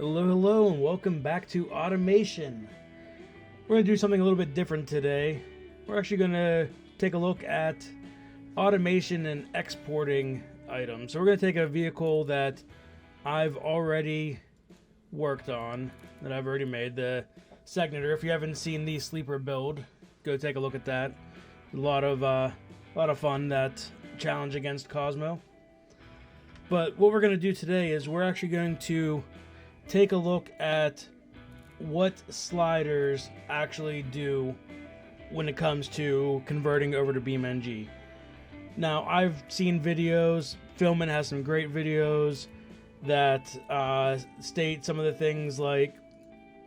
Hello, and welcome back to Automation. We're going to do something a little bit different today. We're actually going to take a look at automation and exporting items. So we're going to take a vehicle that I've already worked on, that I've already made, the Segnator. If you haven't seen the sleeper build, go take a look at that. A lot of fun, that challenge against Cosmo. But what we're going to do today is we're actually going to take a look at what sliders actually do when it comes to converting over to beamng. Now, I've seen videos, Filmin has some great videos that state some of the things like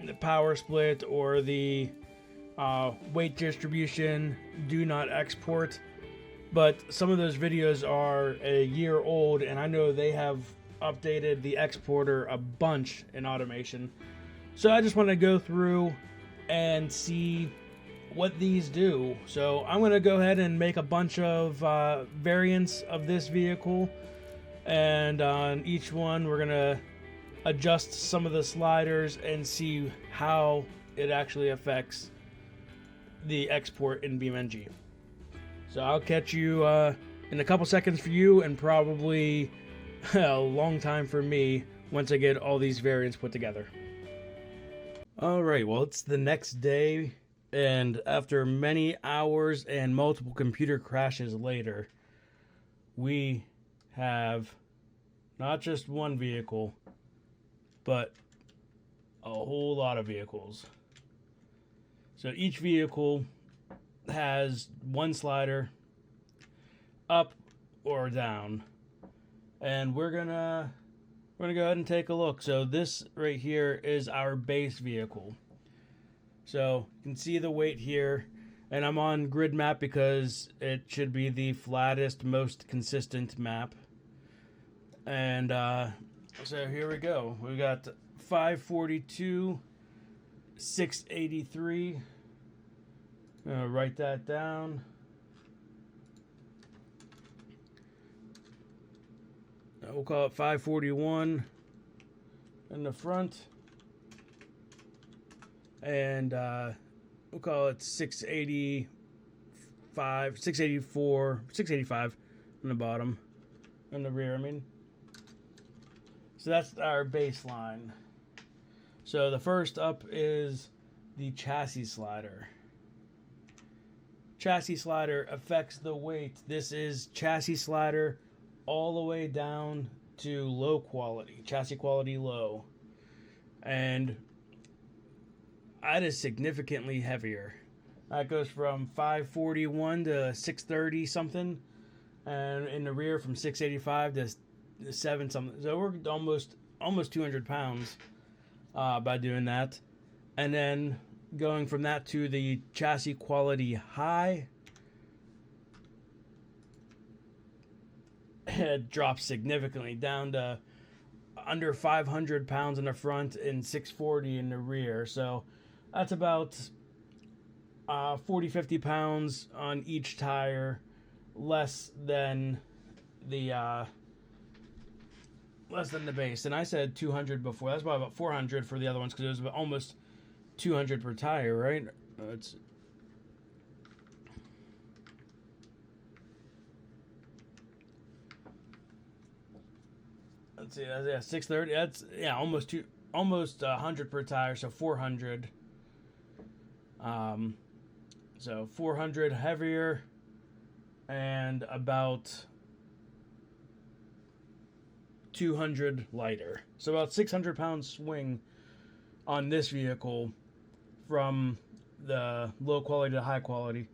the power split or the weight distribution do not export. But some of those videos are a year old, and I know they have updated the exporter a bunch in automation. So I just want to go through and see what these do. So I'm going to go ahead and make a bunch of variants of this vehicle, and on each one we're going to adjust some of the sliders and see how it actually affects the export in beamng. So I'll catch you in a couple seconds for you, and probably a long time for me once I get all these variants put together. Alright, well, it's the next day, and after many hours and multiple computer crashes later, we have not just one vehicle, but a whole lot of vehicles. So each vehicle has one slider, up or down. And we're gonna go ahead and take a look. So this right here is our base vehicle. So you can see the weight here, and I'm on grid map because it should be the flattest, most consistent map. And so here we go. We got 542, 683. I'm gonna write that down. We'll call it 541 in the front, and we'll call it 685, 684, 685 on the bottom, on the rear, I mean. So that's our baseline. So the first up is the chassis slider. Chassis slider affects the weight. This is chassis slider all the way down to low quality, chassis quality low, and that is significantly heavier. That goes from 541 to 630 something, and in the rear from 685 to 7 something. So we're almost 200 pounds by doing that. And then going from that to the chassis quality high, it drops significantly down to under 500 pounds in the front and 640 in the rear. So that's about 40-50 pounds on each tire, less than the base. And I said 200 before. That's about 400 for the other ones because it was about almost 200 per tire, right? Let's see, yeah, 630. That's almost 100 per tire, so 400. So 400 heavier, and about 200 lighter. So about 600 pound swing on this vehicle from the low quality to high quality.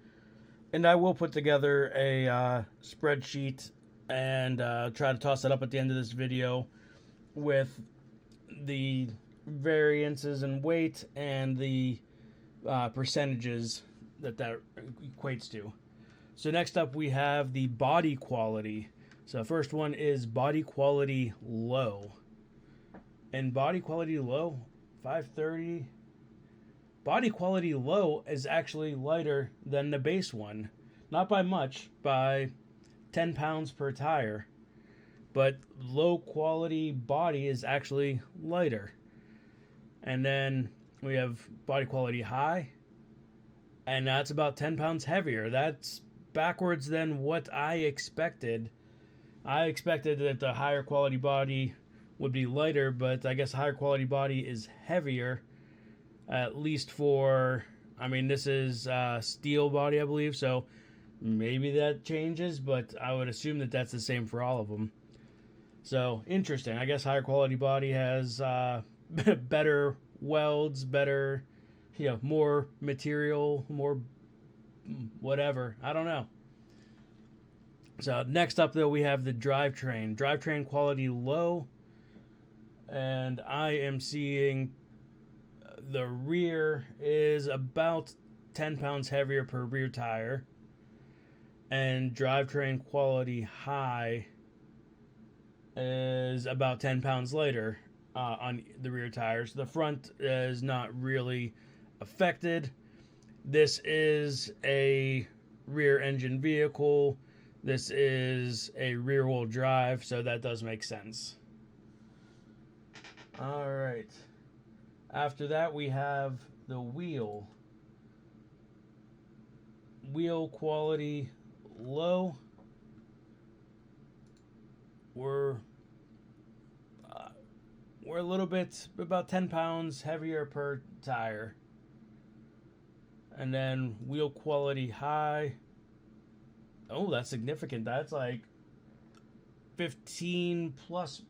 And I will put together a spreadsheet and try to toss it up at the end of this video with the variances in weight and the percentages that equates to. So next up we have the body quality. So first one is body quality low. And body quality low, 530. Body quality low is actually lighter than the base one. Not by much, by 10 pounds per tire. But low quality body is actually lighter. And then we have body quality high, and that's about 10 pounds heavier. That's backwards than what I expected. I expected that the higher quality body would be lighter, but I guess higher quality body is heavier, at least for, I mean, this is steel body, I believe, so maybe that changes, but I would assume that that's the same for all of them. So, interesting. I guess higher quality body has better welds, better, more material, more whatever. I don't know. So next up, though, we have the drivetrain. Drivetrain quality low, and I am seeing the rear is about 10 pounds heavier per rear tire, and drivetrain quality high is about 10 pounds lighter on the rear tires. The front is not really affected. This is a rear engine vehicle. This is a rear-wheel drive, so that does make sense. All right. After that, we have the wheel. Wheel quality low. We're a little bit, about 10 pounds heavier per tire. And then wheel quality high. Oh, that's significant. That's like 15 plus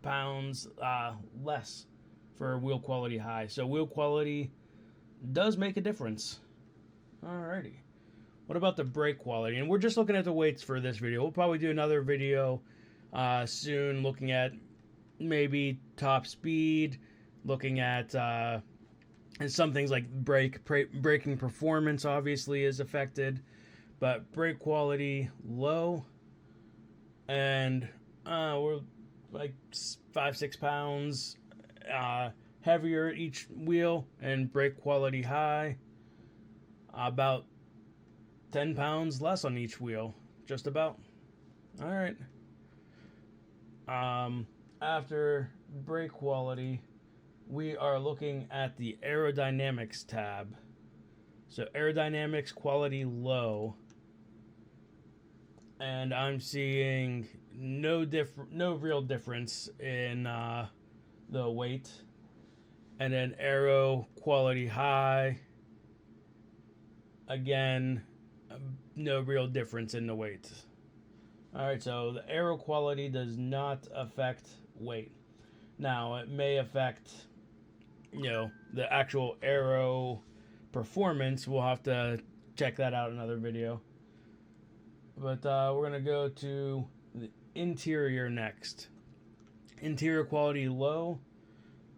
pounds less for wheel quality high. So wheel quality does make a difference. Alrighty. What about the brake quality? And we're just looking at the weights for this video. We'll probably do another video soon looking at maybe top speed, looking at and some things like braking performance obviously is affected. But brake quality low, and we're like 5-6 pounds heavier each wheel, and brake quality high, about 10 pounds less on each wheel, just about. All right. After brake quality, we are looking at the aerodynamics tab. So aerodynamics quality low. And I'm seeing no real difference in the weight. And then aero quality high. Again, no real difference in the weight. Alright, so the aero quality does not affect weight. Now, it may affect, the actual aero performance. We'll have to check that out in another video. But we're going to go to the interior next. Interior quality low.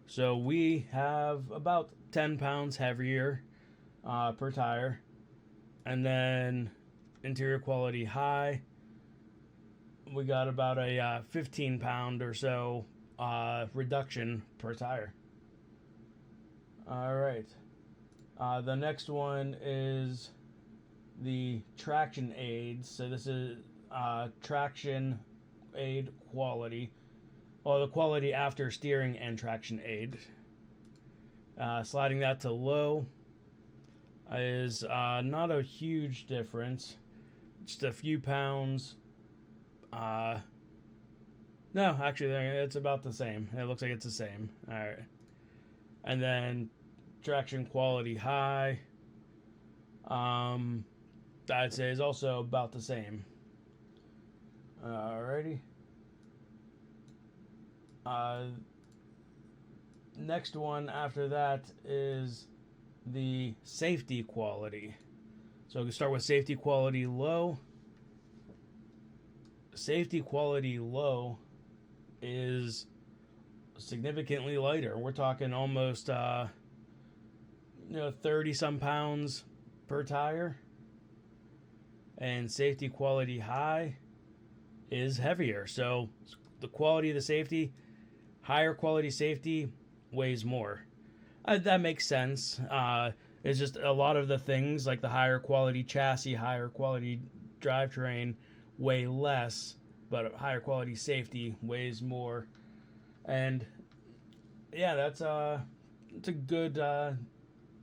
So we have about 10 pounds heavier per tire. And then interior quality high. We got about a 15 pound or so reduction per tire. All right. The next one is the traction aids. So this is traction aid quality, or the quality after steering and traction aid. Sliding that to low is not a huge difference, just a few pounds. No, actually, it's about the same. It looks like it's the same. All right, and then traction quality high. I'd say is also about the same. Alrighty. Next one after that is the safety quality. So we can start with safety quality low. Safety quality low is significantly lighter. We're talking almost 30 some pounds per tire. And safety quality high is heavier. So the quality of the safety, higher quality safety weighs more. That makes sense. It's just a lot of the things like the higher quality chassis, higher quality drivetrain weigh less, but higher quality safety weighs more. And Yeah, it's a good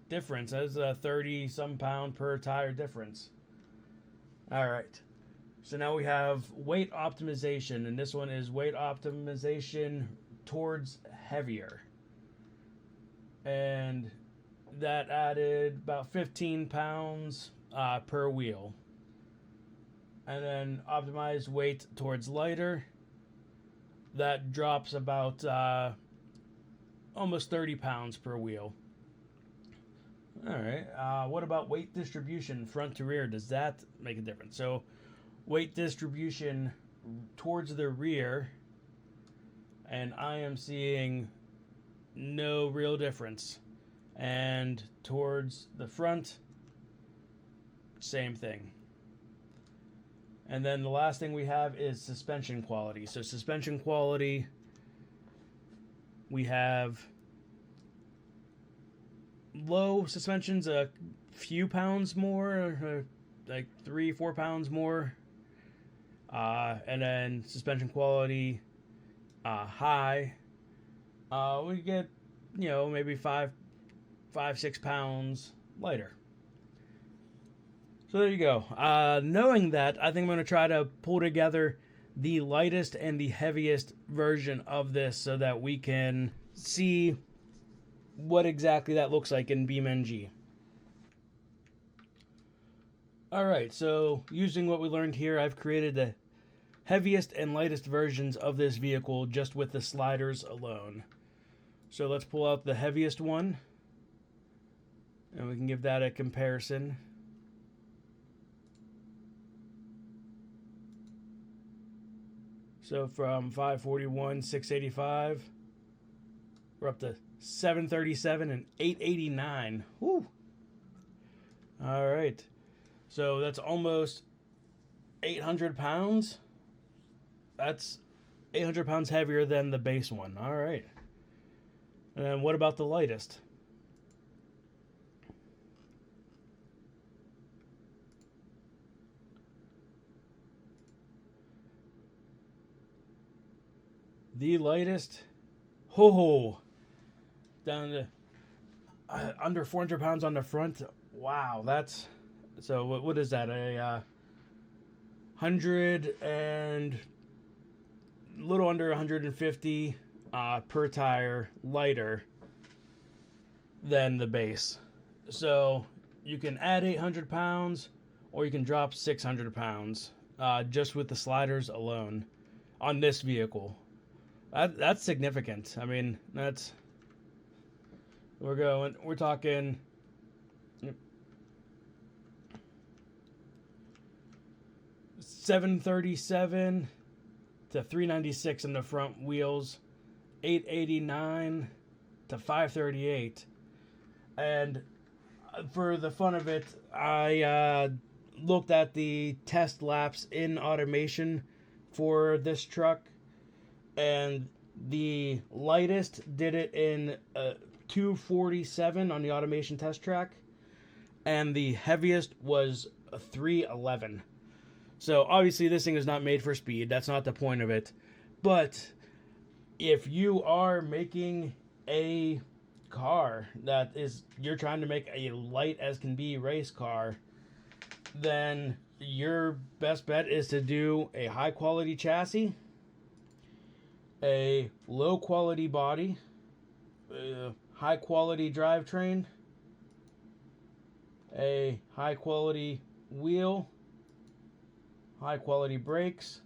difference. That's a 30 some pound per tire difference. All right. So now we have weight optimization, and this one is weight optimization towards heavier. And that added about 15 pounds per wheel. And then optimized weight towards lighter. That drops about almost 30 pounds per wheel. All right. What about weight distribution, front to rear? Does that make a difference? So, weight distribution towards the rear, and I am seeing no real difference. And towards the front, same thing. And then the last thing we have is suspension quality. So suspension quality, we have low suspensions, a few pounds more, like 3-4 pounds more. And then suspension quality, high. We get, maybe 5-6 pounds lighter. So there you go. Knowing that, I think I'm going to try to pull together the lightest and the heaviest version of this so that we can see what exactly that looks like in beamng. Alright, so using what we learned here, I've created the heaviest and lightest versions of this vehicle just with the sliders alone. So let's pull out the heaviest one, and we can give that a comparison. So from 541, 685, we're up to 737 and 889. Woo! All right. So that's almost 800 pounds. That's 800 pounds heavier than the base one. All right. And then what about the lightest? The lightest, down to under 400 pounds on the front. Wow, that's, so what is that? A 100 and little under 150 per tire lighter than the base. So you can add 800 pounds or you can drop 600 pounds just with the sliders alone on this vehicle. That's significant. I mean, we're talking 737 to 396 in the front wheels, 889 to 538. And for the fun of it, I looked at the test laps in automation for this truck, and the lightest did it in 247 on the automation test track, and the heaviest was a 311. So obviously this thing is not made for speed. That's not the point of it. But if you are making a car that is, you're trying to make a light as can be race car, then your best bet is to do a high quality chassis, a low quality body, a high quality drivetrain, a high quality wheel, high quality brakes.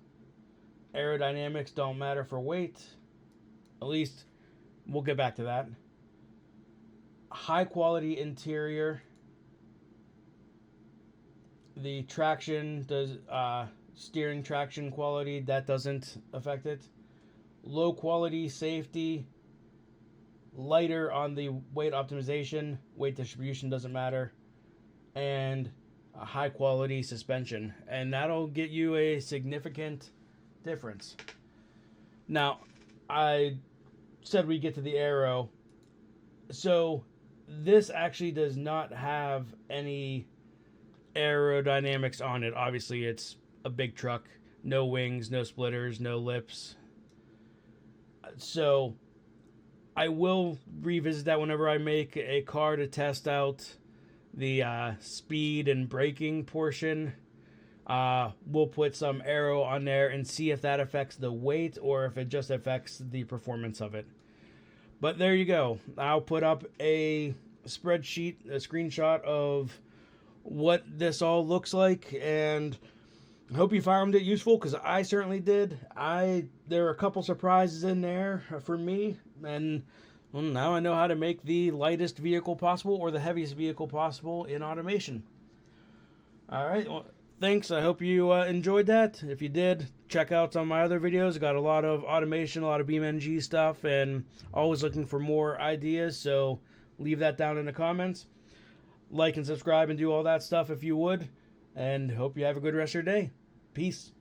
Aerodynamics don't matter for weight. At least we'll get back to that. High quality interior. The traction does steering traction quality, that doesn't affect it. Low quality safety, lighter on the weight optimization, weight distribution doesn't matter, and a high quality suspension, and that'll get you a significant difference. Now, I said we get to the aero, so this actually does not have any aerodynamics on it. Obviously, it's a big truck, no wings, no splitters, no lips. So I will revisit that whenever I make a car to test out the speed and braking portion. We'll put some aero on there and see if that affects the weight or if it just affects the performance of it. But there you go. I'll put up a spreadsheet, a screenshot of what this all looks like, and I hope you found it useful, because I certainly did. There are a couple surprises in there for me, and well, now I know how to make the lightest vehicle possible or the heaviest vehicle possible in automation. All right, well, thanks. I hope you enjoyed that. If you did, check out some of my other videos. I got a lot of automation, a lot of beamng stuff, and always looking for more ideas, so leave that down in the comments. Like and subscribe and do all that stuff if you would, and hope you have a good rest of your day. Peace.